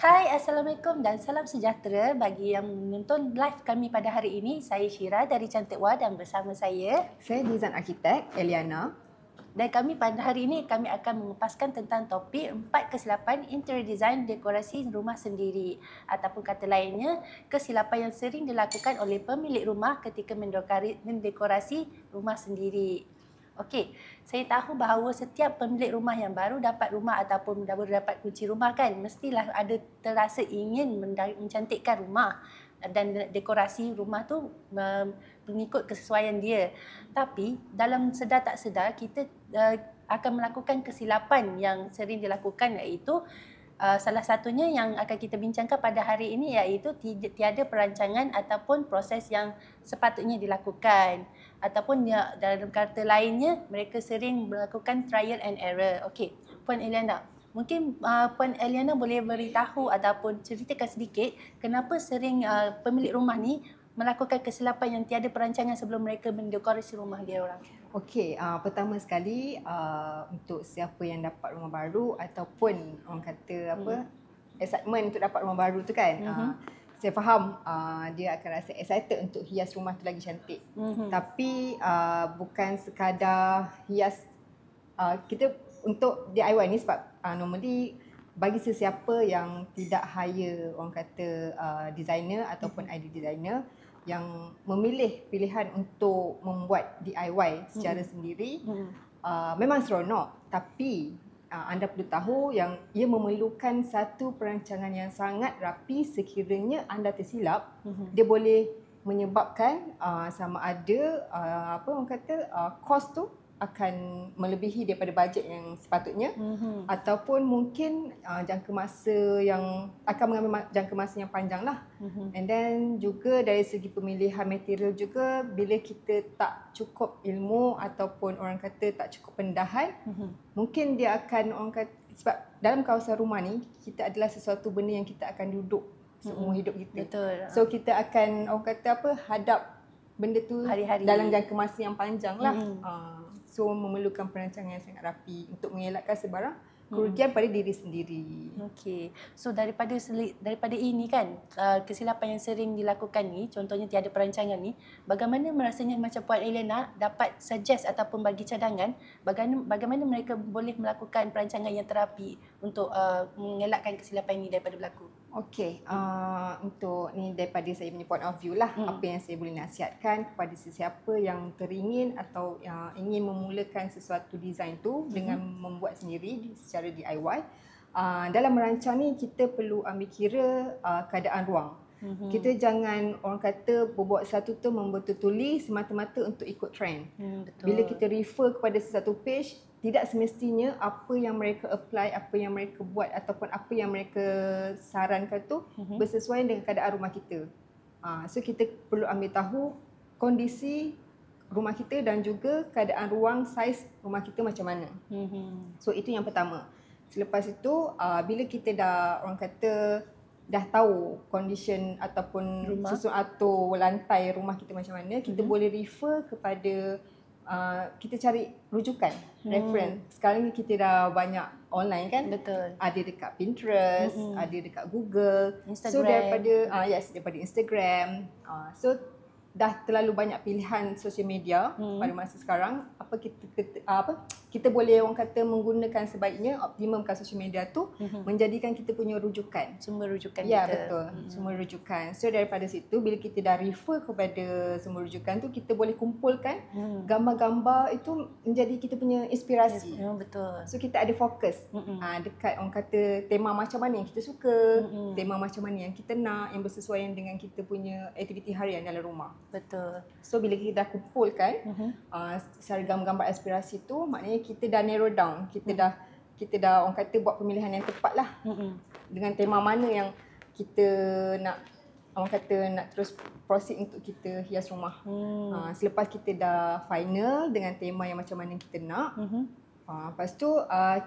Hai, Assalamualaikum dan salam sejahtera bagi yang menonton live kami pada hari ini. Saya Syira dari Cantik Wah dan bersama saya. Saya design arkitek, Eliana. Dan kami pada hari ini kami akan mengupaskan tentang topik 4 kesilapan interior design dekorasi rumah sendiri. Ataupun kata lainnya, kesilapan yang sering dilakukan oleh pemilik rumah ketika mendekorasi rumah sendiri. Okey, saya tahu bahawa setiap pemilik rumah yang baru dapat rumah ataupun baru dapat kunci rumah kan, mestilah ada terasa ingin mencantikkan rumah dan dekorasi rumah tu mengikut kesesuaian dia. Tapi dalam sedar tak sedar kita akan melakukan kesilapan yang sering dilakukan, iaitu salah satunya yang akan kita bincangkan pada hari ini iaitu tiada perancangan ataupun proses yang sepatutnya dilakukan, ataupun dalam kata lainnya mereka sering melakukan trial and error. Okey, Puan Eliana, mungkin Puan Eliana boleh beritahu ataupun ceritakan sedikit kenapa sering pemilik rumah ni melakukan kesilapan yang tiada perancangan sebelum mereka mendekorasi rumah dia orang. Okey, pertama sekali untuk siapa yang dapat rumah baru ataupun orang kata excitement untuk dapat rumah baru tu kan. Saya faham dia akan rasa excited untuk hias rumah tu lagi cantik. Tapi bukan sekadar hias kita untuk DIY ni sebab normally bagi sesiapa yang tidak hire orang kata designer ataupun ID designer yang memilih pilihan untuk membuat DIY secara sendiri, memang seronok, tapi anda perlu tahu yang ia memerlukan satu perancangan yang sangat rapi. Sekiranya anda tersilap, dia boleh menyebabkan sama ada orang kata kos tu akan melebihi daripada bajet yang sepatutnya, ataupun mungkin jangka masa yang akan mengambil jangka masa yang panjang lah. And then juga dari segi pemilihan material juga, bila kita tak cukup ilmu ataupun orang kata tak cukup pendahan, mungkin dia akan orang kata, sebab dalam kawasan rumah ni kita adalah sesuatu benda yang kita akan duduk seumur hidup kita. Betul. So kita akan orang kata hadap benda tu Hari-hari dalam jangka masa yang panjang lah. So memerlukan perancangan yang sangat rapi untuk mengelakkan sebarang kerugian pada diri sendiri. Okey. So daripada ini kan, kesilapan yang sering dilakukan ni, contohnya tiada perancangan ni, bagaimana merasanya macam Puan Eliana dapat suggest ataupun bagi cadangan bagaimana mereka boleh melakukan perancangan yang terapi untuk mengelakkan kesilapan ini daripada berlaku? Okey, untuk ni daripada saya punya point of view lah, apa yang saya boleh nasihatkan kepada sesiapa yang teringin atau yang ingin memulakan sesuatu design tu dengan membuat sendiri secara DIY. Dalam merancang ni kita perlu ambil kira keadaan ruang. Kita jangan orang kata berbuat sesuatu tu membetul-tuli semata-mata untuk ikut trend. Betul. Bila kita refer kepada sesuatu page, tidak semestinya apa yang mereka apply, apa yang mereka buat ataupun apa yang mereka sarankan tu bersesuaian dengan keadaan rumah kita. So kita perlu ambil tahu kondisi rumah kita dan juga keadaan ruang, saiz rumah kita macam mana. So itu yang pertama. Selepas itu bila kita dah orang kata dah tahu condition ataupun sesuatu lantai rumah kita macam mana, kita boleh refer kepada kita cari rujukan, reference. Sekarang ni kita dah banyak online kan? Betul. Ada dekat Pinterest, ada dekat Google, Instagram. So daripada Instagram. So dah terlalu banyak pilihan sosial media pada masa sekarang. Kita boleh orang kata menggunakan sebaiknya, optimumkan sosial media tu menjadikan kita punya rujukan. Sumber rujukan Ya, kita. betul. Sumber rujukan. So daripada situ bila kita dah refer kepada sumber rujukan tu, kita boleh kumpulkan gambar-gambar itu menjadi kita punya inspirasi. Betul. So kita ada fokus dekat orang kata tema macam mana yang kita suka, tema macam mana yang kita nak, yang bersesuaian dengan kita punya aktiviti harian dalam rumah. Betul. So bila kita dah kumpulkan secara gambar-gambar inspirasi tu, maknanya kita dah narrow down, kita dah orang kata buat pemilihan yang tepat lah dengan tema mana yang kita nak orang kata nak terus proceed untuk kita hias rumah. Selepas kita dah final dengan tema yang macam mana kita nak, lepas tu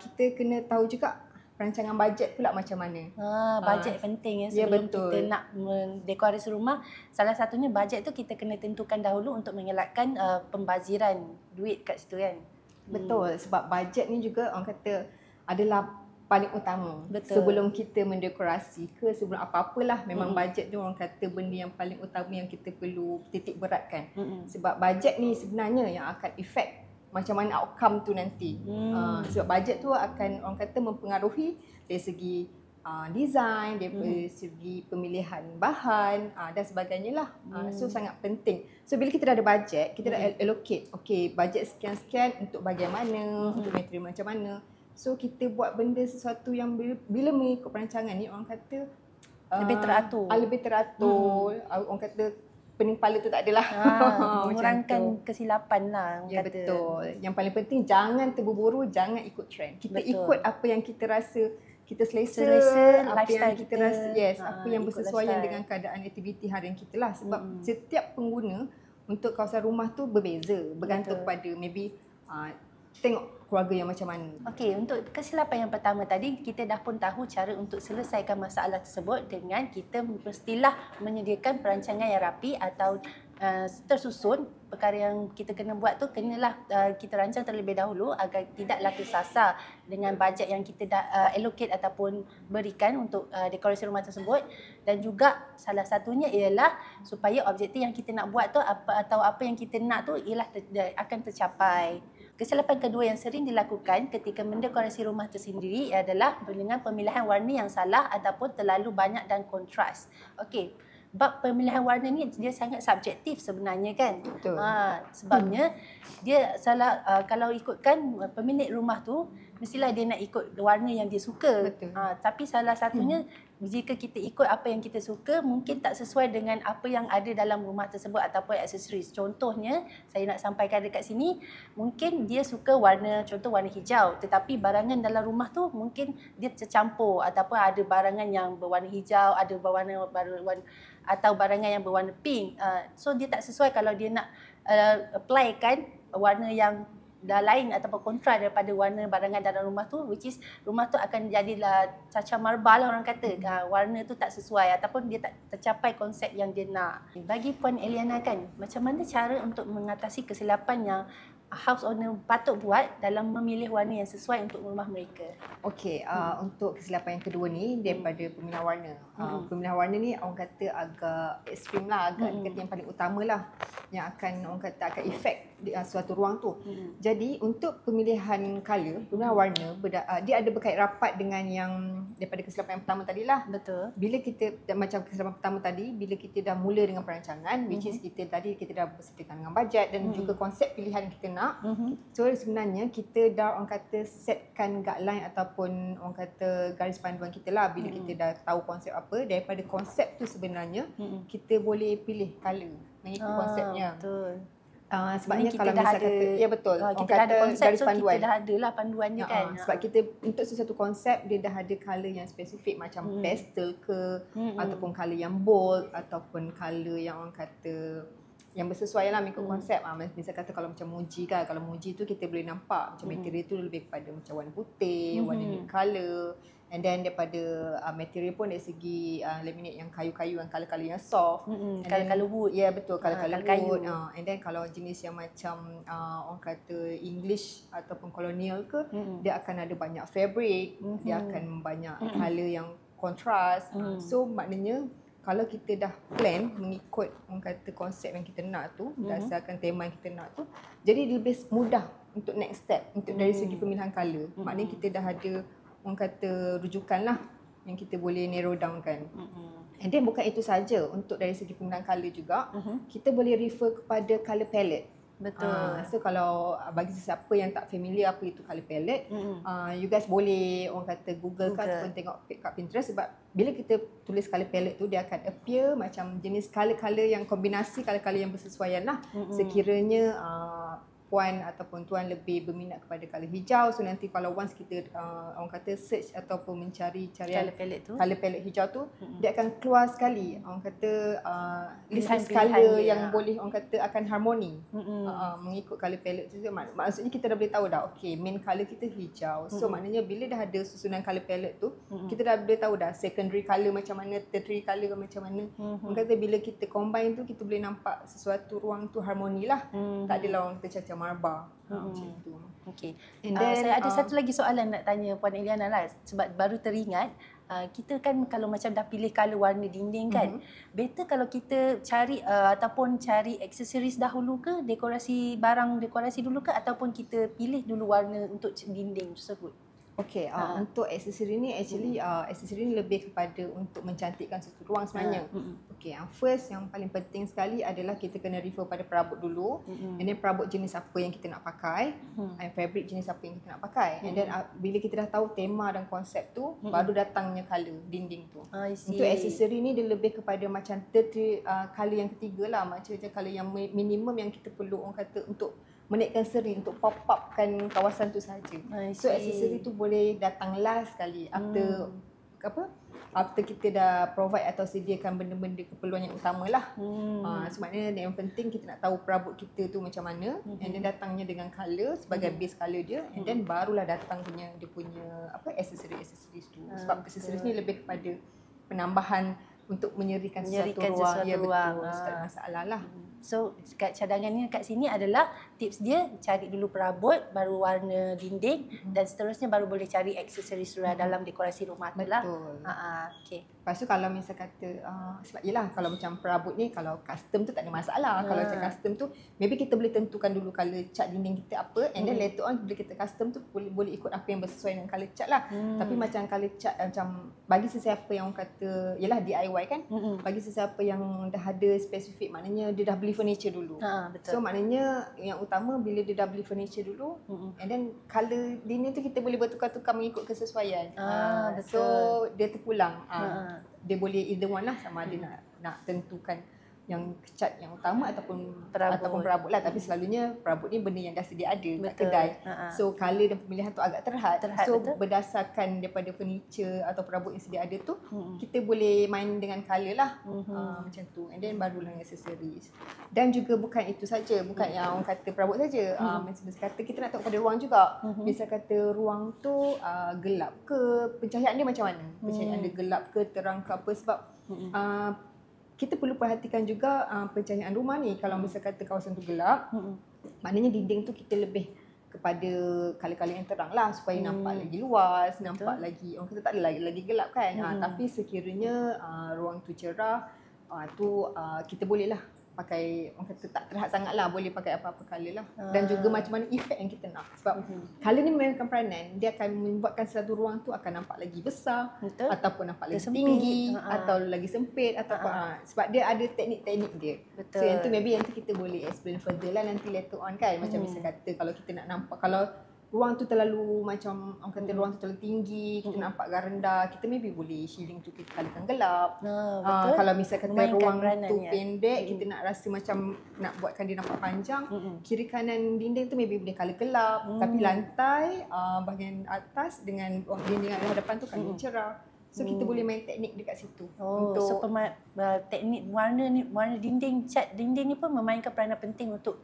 kita kena tahu juga perancangan bajet pula macam mana. Bajet penting ya Ya, sebelum betul. kita nak mendekorasi rumah. Salah satunya bajet tu kita kena tentukan dahulu untuk mengelakkan pembaziran duit kat situ kan. Betul, sebab bajet ni juga orang kata adalah paling utama. Betul. Sebelum kita mendekorasi ke sebelum apa-apalah, memang bajet tu orang kata benda yang paling utama yang kita perlu titik beratkan. Sebab bajet ni sebenarnya yang akan efek macam mana outcome tu nanti. Sebab bajet tu akan orang kata mempengaruhi dari segi design, dari segi pemilihan bahan dan sebagainya lah. So sangat penting. So bila kita dah ada bajet, kita dah allocate, okay, bajet sekian-sekian untuk bahagian mana, untuk material macam mana. So kita buat benda sesuatu yang bila mengikut perancangan ni orang kata lebih teratur. Lebih teratur. Orang kata pening kepala tu tak adalah. Mengurangkan kesilapan lah. Ya kata. Betul. Yang paling penting jangan terburu-buru, jangan ikut trend. Kita ikut apa yang kita rasa kita selesa apa yang kita rasa, apa yang bersesuaian dengan keadaan aktiviti harian kita lah. Sebab setiap pengguna untuk kawasan rumah tu berbeza, bergantung kepada maybe tengok keluarga yang macam mana. Okey, untuk kesilapan yang pertama tadi, kita dah pun tahu cara untuk selesaikan masalah tersebut dengan kita mestilah menyediakan perancangan yang rapi atau tersusun. Perkara yang kita kena buat tu kenalah kita rancang terlebih dahulu agar tidaklah tersasar dengan bajet yang kita dah allocate ataupun berikan untuk dekorasi rumah tersebut. Dan juga salah satunya ialah supaya objektif yang kita nak buat tu apa yang kita nak tu ialah akan tercapai. Kesilapan kedua yang sering dilakukan ketika mendekorasi rumah tersendiri adalah dengan pemilihan warna yang salah ataupun terlalu banyak dan kontras. Okey, bab pemilihan warna ni dia sangat subjektif sebenarnya kan. Betul. Sebabnya dia salah kalau ikutkan pemilik rumah tu mestilah dia nak ikut warna yang dia suka. Betul. Tapi salah satunya jika kita ikut apa yang kita suka mungkin tak sesuai dengan apa yang ada dalam rumah tersebut ataupun aksesoris. Contohnya saya nak sampaikan dekat sini, mungkin dia suka contoh warna hijau, tetapi barangan dalam rumah tu mungkin dia tercampur ataupun ada barangan yang berwarna hijau, ada berwarna atau barangan yang berwarna pink. So dia tak sesuai kalau dia nak applykan warna yang dah lain ataupun kontra daripada warna barangan dalam rumah tu, which is rumah tu akan jadilah cacar marbah lah orang kata. Warna tu tak sesuai ataupun dia tak tercapai konsep yang dia nak. Bagi Puan Eliana kan, macam mana cara untuk mengatasi kesilapan yang house owner patut buat dalam memilih warna yang sesuai untuk rumah mereka? Okey, untuk kesilapan yang kedua ni daripada pemilihan warna. Pemilihan warna ni orang kata agak ekstrim lah, agak yang paling utama lah yang akan orang kata akan efek suatu ruang tu. Jadi untuk pemilihan colour, pemilihan warna dia ada berkait rapat dengan yang daripada kesilapan yang pertama tadilah. Betul. Bila kita macam kesilapan pertama tadi, bila kita dah mula dengan perancangan, which is kita dah bersediakan dengan bajet dan juga konsep pilihan kita nak. So sebenarnya kita dah orang kata setkan guideline ataupun orang kata garis panduan kita lah. Bila kita dah tahu konsep apa, daripada konsep tu sebenarnya kita boleh pilih colour mengikut konsepnya. Betul. Sebabnya kalau misalnya kata, ya betul, kita dah ada konsep, garis panduan. Kita dah ada lah panduannya kan. Sebab kita untuk sesuatu konsep dia dah ada colour yang spesifik macam pastel ke ataupun colour yang bold ataupun colour yang orang kata yang bersesuaian lah mengikut konsep. Misal kata kalau macam Muji kan, kalau Muji tu kita boleh nampak macam material tu lebih kepada macam warna putih, warna nude colour. And then daripada material pun dari segi laminate yang kayu-kayu, yang colour-colour yang soft. Colour-colour wood. Ya betul, colour-colour wood. kayu. And then kalau jenis yang macam orang kata English ataupun colonial ke, dia akan ada banyak fabric, dia akan banyak colour yang kontras. So maknanya kalau kita dah plan mengikut orang kata konsep yang kita nak tu, berdasarkan tema yang kita nak tu, jadi lebih mudah untuk next step untuk dari segi pemilihan colour. Maknanya kita dah ada orang kata rujukan lah yang kita boleh narrow down kan. And then bukan itu saja, untuk dari segi pemilihan colour juga, kita boleh refer kepada colour palette. Betul. So kalau bagi sesiapa yang tak familiar apa itu colour palette, you guys boleh orang kata Google ke ataupun tengok kat Pinterest. Sebab bila kita tulis colour palette tu, dia akan appear macam jenis colour-colour yang kombinasi colour-colour yang bersesuaian lah. Sekiranya puan ataupun tuan lebih berminat kepada colour hijau, so nanti kalau once kita orang kata search ataupun mencari carian colour palette hijau tu, dia akan keluar sekali orang kata list colour yang boleh orang kata akan harmoni mengikut colour palette tu. Maksudnya kita dah boleh tahu dah, okay, main colour kita hijau. So maknanya bila dah ada susunan colour palette tu, kita dah boleh tahu dah secondary colour macam mana, tertiary colour macam mana. Orang kata bila kita combine tu, kita boleh nampak sesuatu ruang tu harmoni lah. Tak adalah orang kata cacat macam marble. Macam tu. Okay. And then, Saya ada satu lagi soalan nak tanya Puan Eliana lah, sebab baru teringat. Kita kan kalau macam dah pilih colour warna dinding kan, better kalau kita cari ataupun cari aksesoris dahulu ke, barang dekorasi dulu ke, ataupun kita pilih dulu warna untuk dinding tersebut? Okay, untuk aksesori ni actually aksesori ni lebih kepada untuk mencantikkan satu ruang sebenarnya. Okay, yang first, yang paling penting sekali adalah kita kena refer pada perabot dulu. And then perabot jenis apa yang kita nak pakai, and fabric jenis apa yang kita nak pakai. And then bila kita dah tahu tema dan konsep tu, baru datangnya colour dinding tu. Untuk aksesori ni dia lebih kepada macam colour yang ketiga lah, macam colour yang minimum yang kita perlu orang kata untuk menaikkan seri, untuk pop upkan kawasan tu saja. So aksesori tu boleh datang last sekali after kita dah provide atau sediakan benda-benda keperluan yang utama lah. So maknanya yang penting kita nak tahu perabot kita tu macam mana, and then datangnya dengan colour sebagai base colour dia, and then barulah datang dia punya aksesoris tu. Sebab aksesoris ni lebih kepada penambahan untuk menyerikan sesuatu ruang. Ya betul, tak ada masalah lah. So kat cadangan ni kat sini adalah tips dia, cari dulu perabot, baru warna dinding, dan seterusnya baru boleh cari aksesoris dalam dekorasi rumah tu lah. Betul. Okay. Lepas tu kalau misal kata, sebab yelah kalau macam perabot ni, kalau custom tu tak ada masalah. Kalau macam custom tu, maybe kita boleh tentukan dulu colour cat dinding kita apa, and then later on bila kita custom tu boleh ikut apa yang bersesuaian dengan colour cat lah. Tapi macam colour cat macam bagi sesiapa yang orang kata, yelah DIY kan, bagi sesiapa yang dah ada spesifik, maknanya dia dah beli furniture dulu. Betul. So maknanya yang utama bila dia dah beli furniture dulu, and then colour dinding tu kita boleh bertukar-tukar mengikut kesesuaian. Betul. So dia terpulang. Dia boleh either one lah, sama ada nak tentukan yang cat yang utama ataupun perabot lah. Tapi selalunya perabot ni benda yang dah sedia ada kat kedai. So colour dan pemilihan tu agak terhad. So betul. Berdasarkan daripada furniture atau perabot yang sedia ada tu, kita boleh main dengan colour lah. Macam tu. And then barulah aksesoris. Dan juga bukan itu saja, bukan yang orang kata perabot saja. Macam kata kita nak tengok pada ruang juga. Misal kata ruang tu gelap ke, pencahayaan dia macam mana? Pencahayaan dia gelap ke, terang ke apa, sebab kita perlu perhatikan juga pencahayaan rumah ni. Kalau misal kata kawasan tu gelap, maknanya dinding tu kita lebih kepada colour-colour yang terang lah, supaya nampak lagi luas, nampak lagi, orang kata tak ada lagi gelap kan. Tapi sekiranya ruang tu cerah, kita boleh lah pakai, orang kata tak terhad sangat lah, boleh pakai apa-apa colour lah. Dan juga macam mana efek yang kita nak. Sebab colour ni memainkan peranan, dia akan membuatkan satu ruang tu akan nampak lagi besar, ataupun nampak lagi tinggi, atau lagi sempit, atau sebab dia ada teknik-teknik dia. So yang tu maybe nanti kita boleh explain further lah nanti later on kan. Macam misal kata kalau kita nak nampak, kalau ruang tu terlalu macam orang kata ruang tu terlalu tinggi, kita nampak agak rendah, kita maybe boleh shielding tu kita kalikan gelap. Kalau misal kata ruang tu pendek, kita nak rasa macam nak buatkan dia nampak panjang, kiri kanan dinding tu maybe boleh colour gelap, tapi lantai bahagian atas dengan dinding yang hadapan tu kan cerah. So kita boleh main teknik dekat situ. So teknik warna dinding, cat dinding ni pun memainkan peranan penting untuk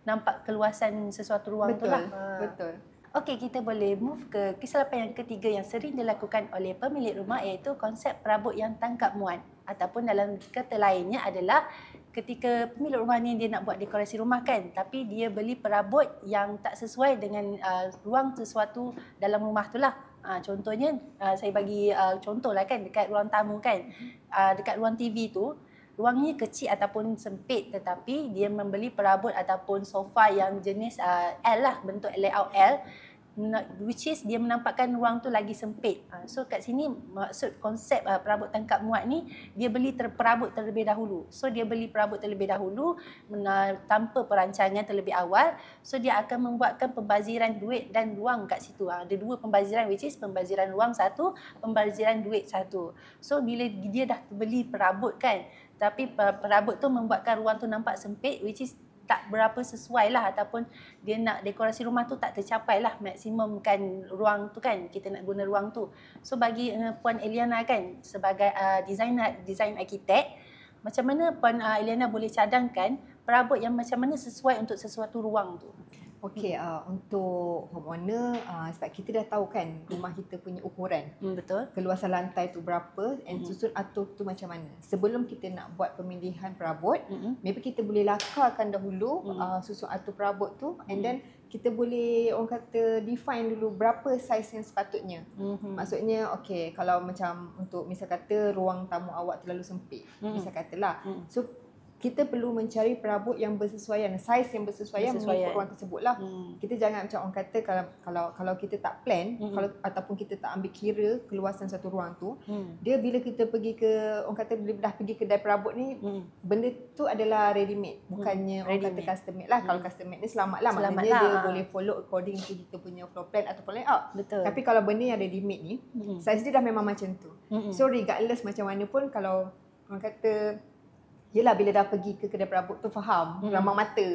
nampak keluasan sesuatu ruang tu lah. Betul. Okey, kita boleh move ke kesilapan yang ketiga yang sering dilakukan oleh pemilik rumah, iaitu konsep perabot yang tangkap muat. Ataupun dalam kata lainnya adalah ketika pemilik rumah ni dia nak buat dekorasi rumah kan, tapi dia beli perabot yang tak sesuai dengan ruang sesuatu dalam rumah tu lah. Contohnya, saya bagi contoh lah kan, dekat ruang tamu kan, dekat ruang TV tu, ruangnya kecil ataupun sempit, tetapi dia membeli perabot ataupun sofa yang jenis L lah, bentuk layout L, which is dia menampakkan ruang tu lagi sempit. So kat sini maksud konsep perabot tangkap muat ni, dia beli perabot terlebih dahulu. So dia beli perabot terlebih dahulu tanpa perancangan terlebih awal. So dia akan membuatkan pembaziran duit dan ruang kat situ. Ada dua pembaziran, which is pembaziran ruang satu, pembaziran duit satu. So bila dia dah beli perabot kan, tapi perabot tu membuatkan ruang tu nampak sempit, which is tak berapa sesuai lah, ataupun dia nak dekorasi rumah tu tak tercapai lah maksimumkan ruang tu kan, kita nak guna ruang tu. So bagi Puan Eliana kan, sebagai design arkitek, macam mana Puan Eliana boleh cadangkan perabot yang macam mana sesuai untuk sesuatu ruang tu? Okey, untuk homeowner, sebab kita dah tahu kan rumah kita punya ukuran. Betul. Keluasan lantai tu berapa and susun atur tu macam mana. Sebelum kita nak buat pemilihan perabot, maybe kita boleh lakarkan dahulu susun atur perabot tu and then kita boleh orang kata define dulu berapa saiz yang sepatutnya. Maksudnya okey, kalau macam untuk misal kata ruang tamu awak terlalu sempit, misal katalah. So kita perlu mencari perabot yang bersesuaian, saiz yang bersesuaian mengikut ruang tersebut lah. Kita jangan macam orang kata kalau kita tak plan, kalau ataupun kita tak ambil kira keluasan satu ruang tu, dia bila kita pergi ke orang kata bila dah pergi kedai perabot ni, benda tu adalah ready made, bukannya orang kata custom made lah. Kalau custom made ni selamat lah, maknanya dia boleh follow according to kita punya floor plan ataupun layout. Betul. Tapi kalau benda yang ready made ni, saiz dia dah memang macam tu. So regardless macam mana pun, kalau orang kata yelah, bila dah pergi ke kedai perabot tu faham, ramah mata.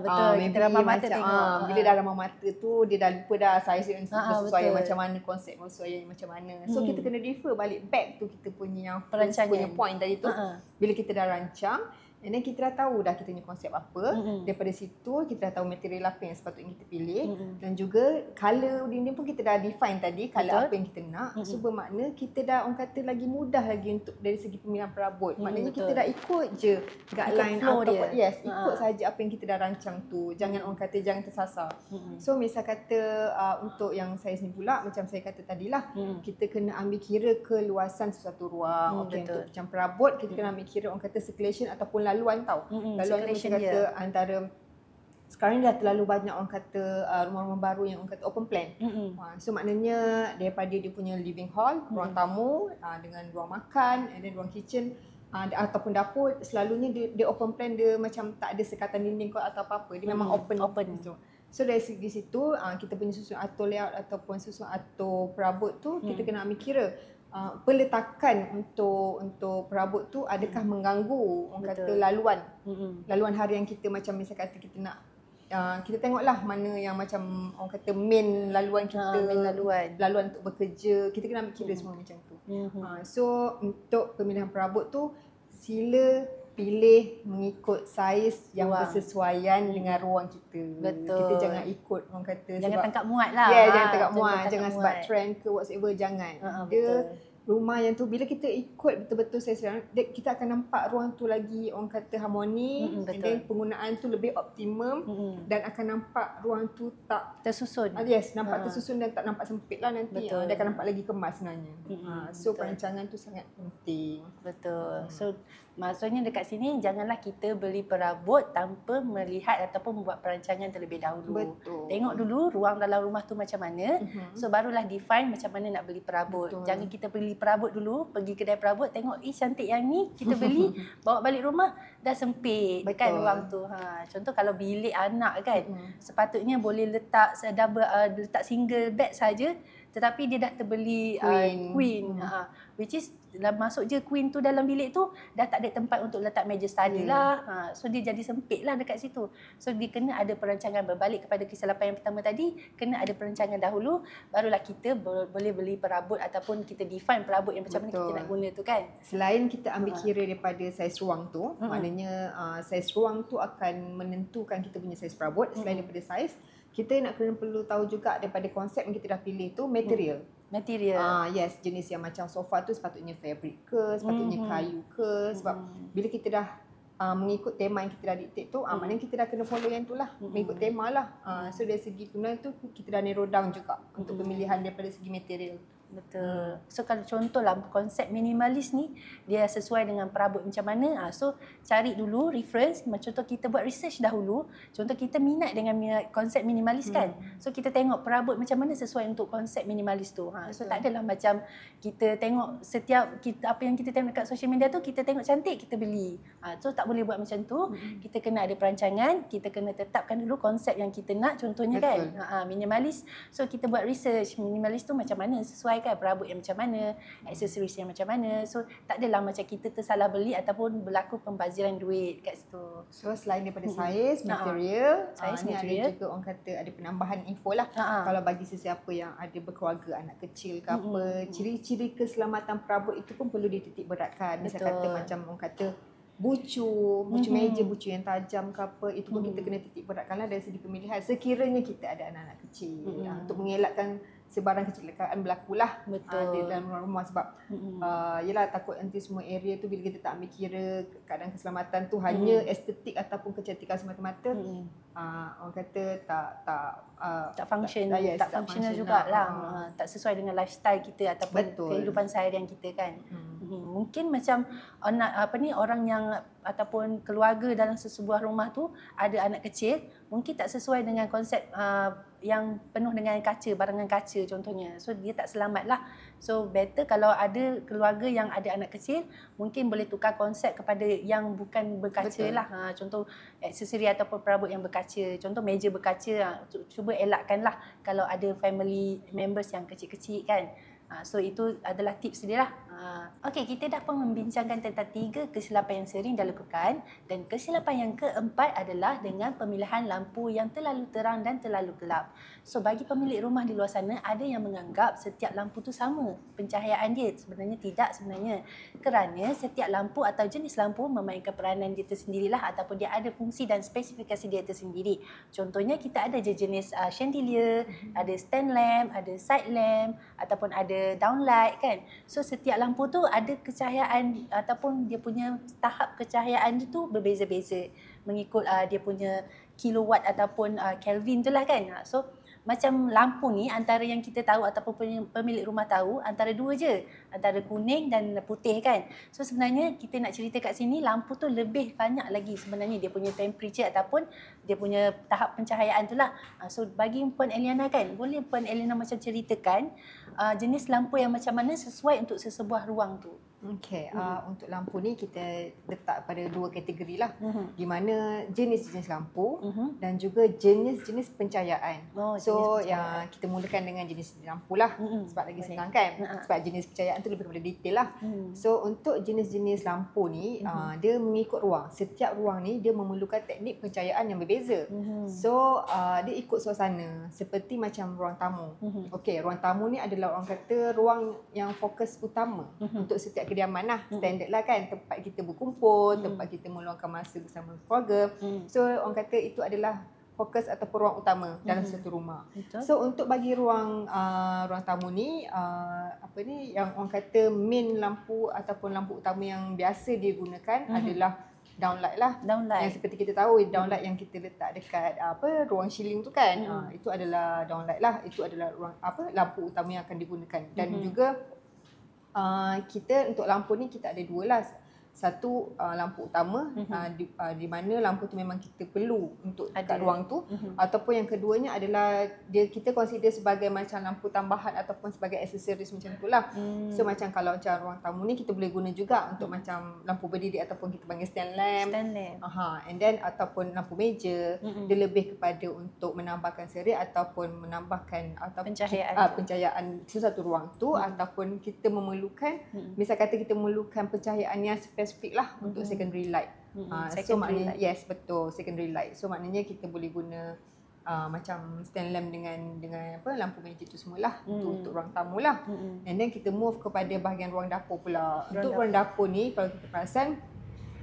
Betul, kita ramah mata macam, tengok. Bila dah ramah mata tu, dia dah lupa dah saiz yang bersesuaian macam mana, konsep bersesuaian macam mana. So kita kena refer balik back tu kita punya perancangan, punya point tadi tu. Bila kita dah rancang, and then kita dah tahu dah kita punya konsep apa. Daripada situ kita dah tahu material apa yang sepatutnya kita pilih. Dan juga colour dinding pun kita dah define tadi, colour apa yang kita nak. So bermakna kita dah orang kata lagi mudah lagi untuk dari segi pemilihan perabot. Maknanya kita dah ikut je guideline ataupun ikut saja apa yang kita dah rancang tu. Jangan orang kata jangan tersasar. So misal kata untuk yang saiz ni pula, macam saya kata tadilah, kita kena ambil kira keluasan sesuatu ruang. Untuk macam perabot kita kena ambil kira orang kata circulation ataupun laluan tau. Laluan ni macam kata antara sekarang ni dah terlalu banyak orang kata rumah-rumah baru yang orang kata open plan. So maknanya daripada dia punya living hall, ruang tamu dengan ruang makan and then ruang kitchen ataupun dapur, selalunya dia open plan, dia macam tak ada sekatan dinding atau apa-apa. Dia memang open. So dari segi situ kita punya susun atur layout ataupun susun atur perabot tu kita kena ambil kira peletakan untuk perabot tu adakah mengganggu orang kata laluan harian kita. Macam misal kata kita nak kita tengoklah mana yang macam orang kata main laluan kita, laluan untuk bekerja, kita kena ambil kira semua macam tu. So untuk pemilihan perabot tu sila pilih mengikut saiz yang bersesuaian dengan ruang kita. Betul. Kita jangan ikut orang kata jangan tangkap muat lah. Jangan tangkap muat, jangan sebab trend ke whatsoever, jangan. Dia rumah yang tu bila kita ikut betul-betul saiz kita akan nampak ruang tu lagi orang kata harmoni, and then penggunaan tu lebih optimum dan akan nampak ruang tu tak tersusun. Nampak tersusun dan tak nampak sempit lah nanti. Dia akan nampak lagi kemas sebenarnya. So perancangan tu sangat penting. Betul. So maksudnya dekat sini janganlah kita beli perabot tanpa melihat ataupun membuat perancangan terlebih dahulu. Betul. Tengok dulu ruang dalam rumah tu macam mana. So barulah define macam mana nak beli perabot. Betul. Jangan kita beli perabot dulu, pergi kedai perabot tengok cantik yang ni, kita beli bawa balik rumah dah sempit. Betul. Kan ruang tu. Contoh kalau bilik anak kan, sepatutnya boleh letak letak single bed saja, tetapi dia dah terbeli queen. Which is masuk je queen tu dalam bilik tu dah tak ada tempat untuk letak meja study lah. So dia jadi sempit lah dekat situ. So dia kena ada perancangan, berbalik kepada kesilapan yang pertama tadi, kena ada perancangan dahulu, barulah kita boleh beli perabot ataupun kita define perabot yang macam mana kita nak guna tu kan. Selain kita ambil kira daripada saiz ruang tu, maknanya saiz ruang tu akan menentukan kita punya saiz perabot. Selain daripada saiz, kita nak kena perlu tahu juga daripada konsep yang kita dah pilih tu material. Yes, jenis yang macam sofa tu sepatutnya fabric ke, sepatutnya kayu ke, sebab bila kita dah mengikut tema yang kita dah dictate tu, maknanya kita dah kena follow yang tu lah, mengikut tema lah. So dari segi pemilihan tu kita dah narrow down juga untuk pemilihan daripada segi material. Betul. So kalau contohlah konsep minimalis ni dia sesuai dengan perabot macam mana, so cari dulu reference. Contoh kita buat research dahulu, contoh kita minat dengan konsep minimalis kan, so kita tengok perabot macam mana sesuai untuk konsep minimalis tu. So tak adalah macam kita tengok setiap apa yang kita tengok dekat social media tu, kita tengok cantik kita beli. So tak boleh buat macam tu. Kita kena ada perancangan, kita kena tetapkan dulu konsep yang kita nak, contohnya kan minimalis. So kita buat research minimalis tu macam mana, sesuai kan perabot yang macam mana, aksesoris yang macam mana. So tak adalah macam kita tersalah beli ataupun berlaku pembaziran duit kat situ. So selain daripada saiz, material, ni ada juga orang kata ada penambahan info lah. Kalau bagi sesiapa yang ada berkeluarga, anak kecil ke apa, ciri-ciri keselamatan perabot itu pun perlu dititik beratkan. Misal kata macam orang kata bucu meja, bucu yang tajam ke apa, itu pun kita kena titik beratkanlah dari segi pemilihan sekiranya kita ada anak-anak kecil untuk mengelakkan sebarang kecelakaan berlakulah di dalam rumah sebab yelah takut nanti semua area tu bila kita tak ambil kira keadaan keselamatan tu hanya estetik ataupun kecantikan semata-mata, orang kata tak function, yes, tak functional jugalah, tak sesuai dengan lifestyle kita ataupun kehidupan seharian kita kan. Mungkin macam orang yang ataupun keluarga dalam sesebuah rumah tu ada anak kecil, mungkin tak sesuai dengan konsep yang penuh dengan kaca, barangan kaca contohnya. So dia tak selamat lah. So better kalau ada keluarga yang ada anak kecil, mungkin boleh tukar konsep kepada yang bukan berkaca lah. Contoh aksesori ataupun perabot yang berkaca. Contoh meja berkaca, cuba elakkanlah kalau ada family members yang kecil-kecil kan. So itu adalah tips dia lah. Okey, kita dah pun membincangkan tentang 3 kesilapan yang sering dilakukan, dan kesilapan yang keempat adalah dengan pemilihan lampu yang terlalu terang dan terlalu gelap. So bagi pemilik rumah di luar sana, ada yang menganggap setiap lampu tu sama pencahayaan dia. Sebenarnya tidak sebenarnya. Kerana setiap lampu atau jenis lampu memainkan peranan dia tersendirilah, ataupun dia ada fungsi dan spesifikasi dia tersendiri. Contohnya kita ada je jenis chandelier, ada stand lamp, ada side lamp, ataupun ada downlight kan. So setiap lampu tu ada kecahayaan ataupun dia punya tahap kecahayaan dia tu berbeza-beza mengikut dia punya kilowatt ataupun Kelvin tu lah kan. So macam lampu ni antara yang kita tahu ataupun pemilik rumah tahu antara 2 je, antara kuning dan putih kan. So sebenarnya kita nak cerita kat sini, lampu tu lebih banyak lagi sebenarnya dia punya temperature ataupun dia punya tahap pencahayaan tu lah. So bagi Puan Eliana kan, boleh Puan Eliana macam ceritakan jenis lampu yang macam mana sesuai untuk sesebuah ruang tu. Okey, untuk lampu ni kita letak pada 2 kategori lah. Di mana jenis-jenis lampu dan juga jenis-jenis pencahayaan. So yang kita mulakan dengan jenis lampu lah, sebab lagi senang kan. Sebab jenis pencahayaan tu lebih kepada detail lah. So untuk jenis-jenis lampu ni dia mengikut ruang. Setiap ruang ni dia memerlukan teknik pencahayaan yang berbeza. So dia ikut suasana, seperti macam ruang tamu. Okey, ruang tamu ni adalah orang kata ruang yang fokus utama untuk setiap kediaman lah, standard lah kan, tempat kita berkumpul, tempat kita meluangkan masa bersama keluarga. So orang kata itu adalah fokus ataupun ruang utama dalam satu rumah. So untuk bagi ruang tamu ni yang orang kata main lampu ataupun lampu utama yang biasa dia gunakan adalah downlight lah. Yang seperti kita tahu downlight yang kita letak dekat ruang shieling tu kan. Itu adalah downlight lah. Itu adalah ruang lampu utama yang akan digunakan. Dan juga kita untuk lampu ni kita ada 2 lah. Satu lampu utama di mana lampu tu memang kita perlu untuk kat ruang tu, ataupun yang keduanya adalah kita consider sebagai macam lampu tambahan ataupun sebagai aksesoris macam tu lah. So macam kalau macam ruang tamu ni kita boleh guna juga untuk macam lampu berdiri ataupun kita panggil stand lamp. And then ataupun lampu meja, dia lebih kepada untuk menambahkan seri ataupun menambahkan pencahayaan sesuatu ruang tu, ataupun kita memerlukan misal kata kita memerlukan pencahayaan yang spesifik lah untuk secondary light. So maknanya yes, betul, secondary light. So maknanya kita boleh guna macam stand lamp dengan lampu meja tu semualah untuk ruang tamu lah. And then kita move kepada bahagian ruang dapur pula. Untuk ruang dapur ni kalau kita perasan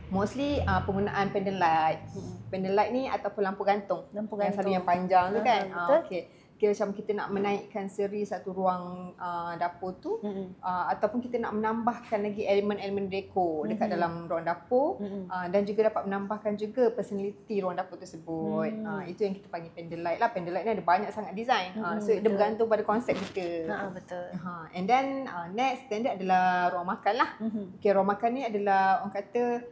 mostly penggunaan pendant light. Pendant light ni ataupun lampu gantung. Yang selalu yang panjang tu kan. Okey. Kira macam kita nak menaikkan seri satu ruang dapur tu, ataupun kita nak menambahkan lagi elemen-elemen dekor dekat dalam ruang dapur, dan juga dapat menambahkan juga personality ruang dapur tersebut. Itu yang kita panggil pendant light lah. Pendant light ni ada banyak sangat design. So dia bergantung pada konsep kita. Betul. And then next standard adalah ruang makan lah. Okay, ruang makan ni adalah orang kata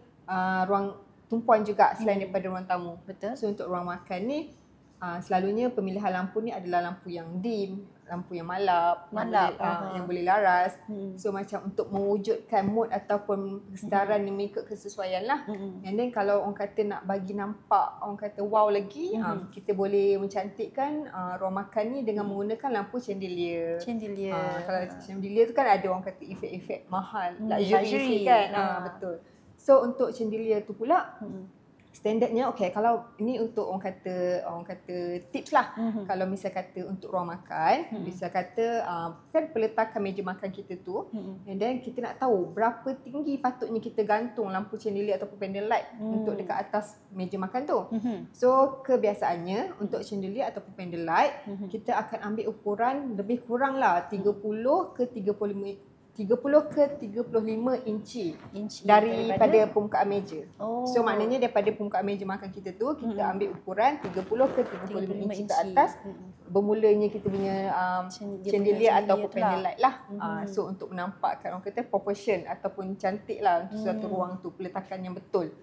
ruang tumpuan juga selain daripada ruang tamu. Betul. So untuk ruang makan ni selalunya pemilihan lampu ni adalah lampu yang dim, lampu yang malap. Yang boleh laras. So macam untuk mewujudkan mood ataupun kesedaran yang mengikut kesesuaian lah. And then kalau orang kata nak bagi nampak orang kata wow lagi, kita boleh mencantikkan ruang makan ni dengan menggunakan lampu chandelier. Kalau chandelier tu kan ada orang kata efek-efek mahal, luxury kan. Betul. So untuk chandelier tu pula standardnya okay, kalau ini untuk orang kata tips lah. Kalau misal kata untuk ruang makan, misal kata kan peletakan meja makan kita tu, and then kita nak tahu berapa tinggi patutnya kita gantung lampu chandelier ataupun candlelight untuk dekat atas meja makan tu. So kebiasaannya untuk chandelier ataupun candlelight kita akan ambil ukuran lebih kurang lah 30 ke 35 inci daripada permukaan meja. So maknanya daripada permukaan meja makan kita tu kita ambil ukuran 30 ke 35 inci ke atas. Bermulanya kita punya chandelier ataupun candlelight lah. So untuk menampakkan orang kata proportion ataupun cantik lah untuk suatu ruang tu, peletakan yang betul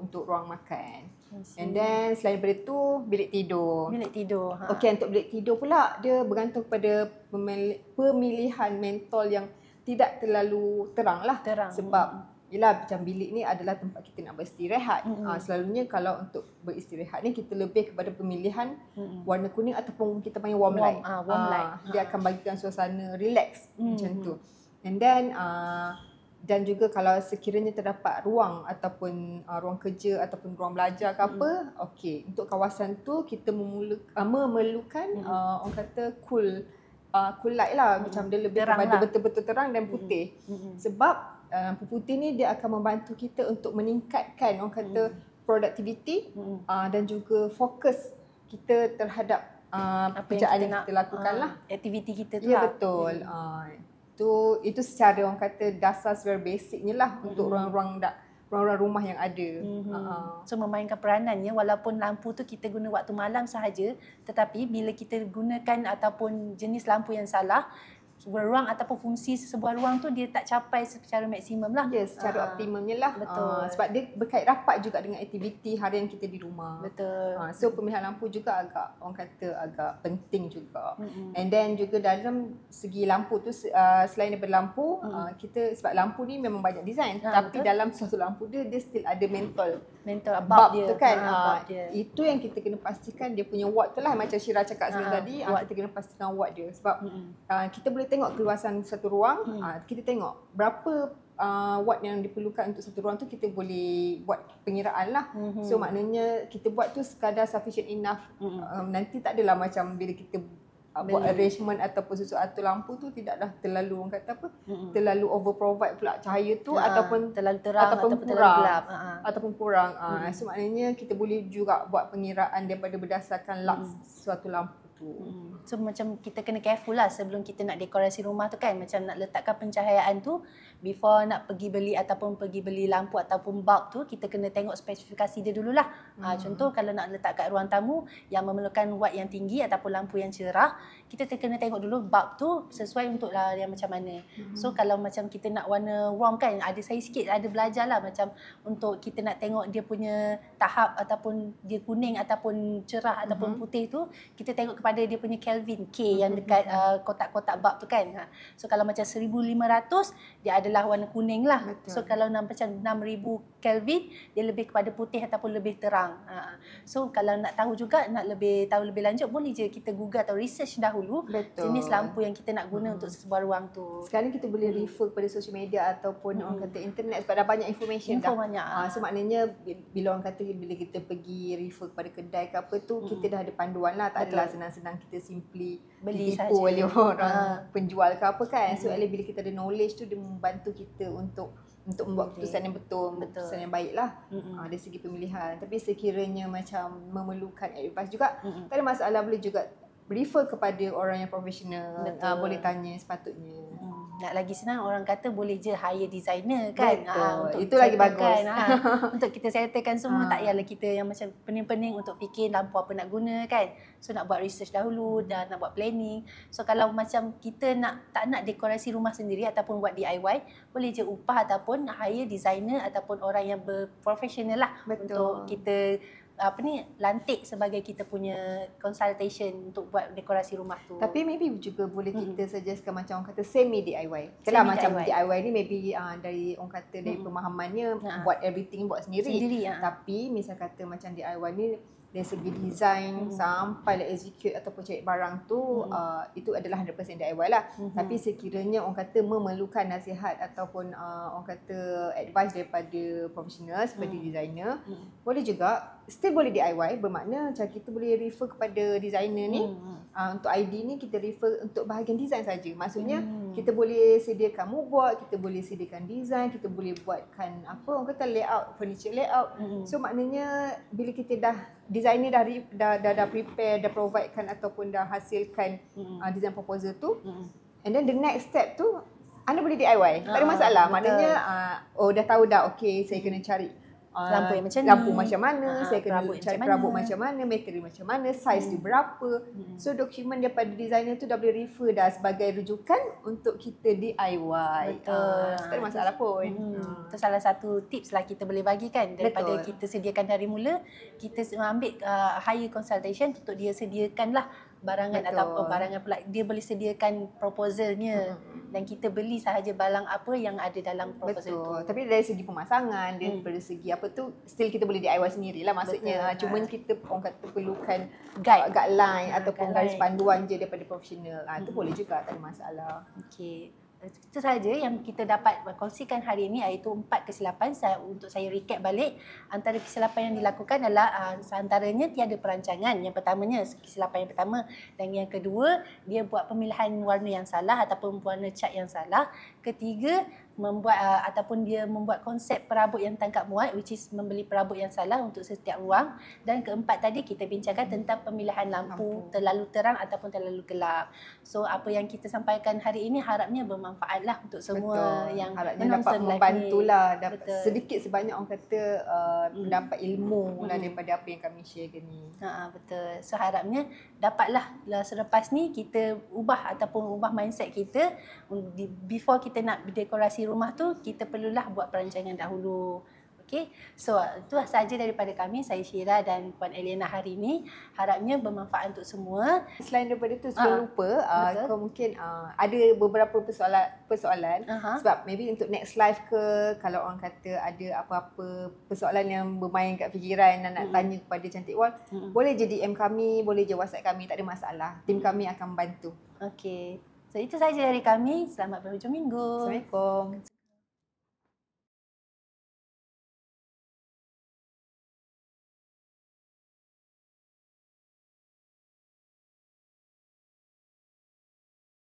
untuk ruang makan. And then selain daripada tu bilik tidur. Okey, untuk bilik tidur pula dia bergantung kepada pemilihan mentol yang tidak terlalu terang lah. Sebab yelah macam bilik ni adalah tempat kita nak beristirahat. Selalunya kalau untuk beristirahat ni kita lebih kepada pemilihan warna kuning ataupun kita panggil warm light. Dia akan bagikan suasana relax macam tu. And then dan juga kalau sekiranya terdapat ruang ataupun ruang kerja ataupun ruang belajar ke apa, okey, untuk kawasan tu kita memerlukan orang kata cool light lah, macam dia lebih terang kepada lah. betul-betul terang dan putih. Sebab lampu putih ni dia akan membantu kita untuk meningkatkan orang kata productivity dan juga fokus kita terhadap pekerjaan yang kita lakukan lah. Aktiviti kita tu ya, lah. betul. Itu secara orang kata dasar secara basicnya lah untuk ruang-ruang rumah yang ada. So memainkan peranannya walaupun lampu tu kita guna waktu malam sahaja, tetapi bila kita gunakan ataupun jenis lampu yang salah, ruang ataupun fungsi sebuah ruang tu dia tak capai secara maksimum lah. Ya, secara optimumnya lah. Betul. Sebab dia berkait rapat juga dengan aktiviti harian kita di rumah. Betul. So pemilihan lampu juga orang kata agak penting juga. And then juga dalam segi lampu tu selain daripada lampu, kita sebab lampu ni memang banyak design, tapi betul. dalam satu lampu dia still ada mentol bulb dia. tu kan. Bulb dia. Itu yang kita kena pastikan dia punya watt tu lah, macam Syira cakap sebelum tadi, kita kena pastikan watt dia. Sebab kita boleh tengok keluasan satu ruang, kita tengok berapa watt yang diperlukan untuk satu ruang tu, kita boleh buat pengiraan lah. So maknanya kita buat tu sekadar sufficient enough. Nanti tak adalah macam bila kita buat arrangement ataupun sesuatu lampu tu tidaklah terlalu orang kata apa, terlalu over provide pula cahaya tu ataupun terlalu terang ataupun kurang, terlalu gelap. ataupun kurang. So maknanya kita boleh juga buat pengiraan daripada berdasarkan lux suatu lampu tu. So macam kita kena careful lah sebelum kita nak dekorasi rumah tu kan, macam nak letakkan pencahayaan tu before nak pergi beli ataupun pergi beli lampu ataupun bulb tu, kita kena tengok spesifikasi dia dululah. Contoh kalau nak letak kat ruang tamu yang memerlukan watt yang tinggi ataupun lampu yang cerah, kita kena tengok dulu bulb tu sesuai untuk lah yang macam mana. So kalau macam kita nak warna warm kan, saya sikit ada belajar lah macam untuk kita nak tengok dia punya tahap ataupun dia kuning ataupun cerah ataupun putih tu, kita tengok kepada dia punya Kelvin K yang dekat kotak-kotak bulb tu kan. So kalau macam 1500 dia adalah warna kuning lah. Betul. So kalau macam 6000 Kelvin dia lebih kepada putih ataupun lebih terang. So kalau nak tahu juga, nak tahu lebih lanjut, boleh je kita google atau research dahulu jenis lampu yang kita nak guna untuk sebuah ruang tu. Sekarang kita boleh refer kepada social media ataupun orang kata internet sebab dah banyak information dah. Banyak. So maknanya bila orang kata bila kita pergi refer kepada kedai ke apa tu, kita dah ada panduan lah. Tak adalah senang-senang kita simply beli ditipu saja oleh orang penjual ke apa kan. So bila kita ada knowledge tu, dia membantu kita untuk membuat keputusan yang betul, keputusan yang baik lah dari segi pemilihan. Tapi sekiranya macam memerlukan advice juga, tak ada masalah, boleh juga refer kepada orang yang profesional. Boleh tanya sepatutnya. Nak lagi senang, orang kata boleh je hire designer kan. Betul. Itu lagi bagus. Untuk kita settlekan semua, tak payahlah kita yang macam pening-pening untuk fikir lampu apa nak guna kan. So nak buat research dahulu dan nak buat planning. So kalau macam kita tak nak dekorasi rumah sendiri ataupun buat DIY, boleh je upah ataupun hire designer ataupun orang yang berprofesional lah. Untuk kita lantik sebagai kita punya consultation untuk buat dekorasi rumah tu. Tapi maybe juga boleh kita suggestkan macam orang kata semi DIY. Kalau macam DIY ni maybe dari orang kata dari pemahamannya buat everything buat sendiri. Tapi misal kata macam DIY ni dari segi design sampai lah execute ataupun cari barang tu itu adalah 100% DIY lah. Tapi sekiranya orang kata memerlukan nasihat ataupun orang kata advice daripada profesional seperti designer, boleh juga still boleh DIY, bermakna macam kita boleh refer kepada designer ni. Untuk ID ni kita refer untuk bahagian design saja. Maksudnya kita boleh sediakan moodboard, kita boleh sediakan design, kita boleh buatkan apa orang kata layout, furniture layout. So maknanya bila kita designer dah prepare, dah providekan ataupun dah hasilkan design proposal tu, and then the next step tu anda boleh DIY. Tak ada masalah. Maknanya dah tahu dah, okay, saya kena cari lampu yang macam ni, lampu macam mana, saya kena perabot cari macam perabot mana, macam mana, material macam mana, saiz dia berapa. So dokumen daripada designer tu dah boleh refer dah sebagai rujukan untuk kita DIY. Tak ada masalah pun. Itu salah satu tips lah kita boleh bagikan daripada kita sediakan dari mula, kita ambil hire consultation untuk dia sediakan lah barangan atau barangan pula, dia boleh sediakan proposalnya dan kita beli sahaja barang apa yang ada dalam proposal tu. Tapi dari segi pemasangan, dari segi apa tu, still kita boleh DIY sendirilah maksudnya. Cuma kita orang kata perlukan guideline ataupun garis panduan je daripada profesional. Itu boleh juga, tak ada masalah. Okey. Itu sahaja yang kita dapat kongsikan hari ini, iaitu 4 kesilapan. Untuk saya recap balik, antara kesilapan yang dilakukan adalah antaranya tiada perancangan. Yang pertamanya, kesilapan yang pertama. Dan yang kedua, dia buat pemilihan warna yang salah ataupun warna cat yang salah. Ketiga, ataupun dia membuat konsep perabot yang tangkap muat, which is membeli perabot yang salah untuk setiap ruang. Dan keempat tadi kita bincangkan tentang pemilihan lampu terlalu terang ataupun terlalu gelap. So apa yang kita sampaikan hari ini harapnya bermanfaat lah untuk semua yang harapnya dapat membantulah, dapat sedikit sebanyak orang kata mendapat ilmu lah daripada apa yang kami sharekan ni. Betul. So harapnya dapatlah selepas ni kita ubah ataupun ubah mindset kita. Before kita nak dekorasi rumah tu, kita perlulah buat perancangan dahulu. Okey. So itu sahaja daripada kami, saya Syira dan Puan Eliana hari ini. Harapnya bermanfaat untuk semua. Selain daripada tu, sebelum lupa, kau mungkin ada beberapa persoalan sebab maybe untuk next live ke, kalau orang kata ada apa-apa persoalan yang bermain kat fikiran dan nak tanya kepada Cantik Wall, boleh je DM kami, boleh je WhatsApp kami, tak ada masalah. Tim kami akan bantu. Okey. So itu sahaja dari kami. Selamat berhujung minggu. Assalamualaikum.